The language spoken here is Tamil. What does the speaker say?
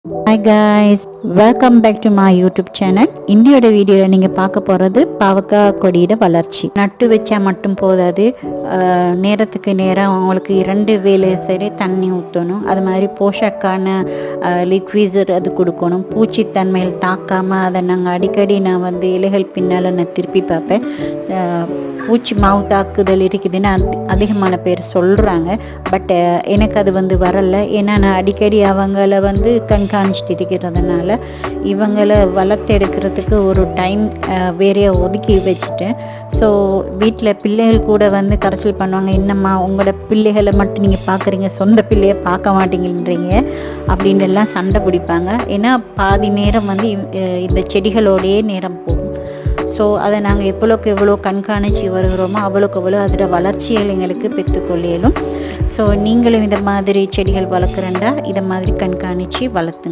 Hi guys, welcome back to my YouTube channel. இந்தியோட வீடியோவில் நீங்கள் பார்க்க போகிறது பாவக்காய் கொடியோட வளர்ச்சி. நட்டு வச்சா மட்டும் போதாது, நேரத்துக்கு நேரம் அவங்களுக்கு 2 வேளை சரி தண்ணி ஊற்றணும். அது மாதிரி போஷக்கான லிக்விசர் அது கொடுக்கணும். பூச்சித்தன்மையில் தாக்காமல் அதை நாங்கள் அடிக்கடி நான் இலைகள் பின்னால் நான் திருப்பி பார்ப்பேன். பூச்சி மாவு தாக்குதல் இருக்குதுன்னு அதிகமான பேர் சொல்கிறாங்க. பட் எனக்கு அது வரலை. ஏன்னா நான் அடிக்கடி அவங்கள கண்காணிச்சிட்டு இருக்கிறதுனால இவங்களை வளர்த்தெடுக்கிறதுக்கு ஒரு டைம் வேறைய ஒதுக்கி வச்சுட்டேன். ஸோ வீட்டில் பிள்ளைகள் கூட கரைச்சல் பண்ணுவாங்க, என்னம்மா உங்களோட பிள்ளைகளை மட்டும் நீங்கள் பார்க்குறீங்க, சொந்த பிள்ளையை பார்க்க மாட்டீங்கன்றீங்க அப்படின்னு எல்லாம் சண்டை பிடிப்பாங்க. ஏன்னா பாதி நேரம் இந்த செடிகளோடையே நேரம் போகும். ஸோ அதை நாங்கள் எவ்வளோ கண்காணித்து வருகிறோமோ அவ்வளோ அதோட வளர்ச்சிகள் எங்களுக்கு பெற்றுக்கொள்ளையிலும். ஸோ நீங்களும் இந்த மாதிரி செடிகள் வளர்க்குறேன்டா இதை மாதிரி கண்காணித்து வளர்த்துங்க.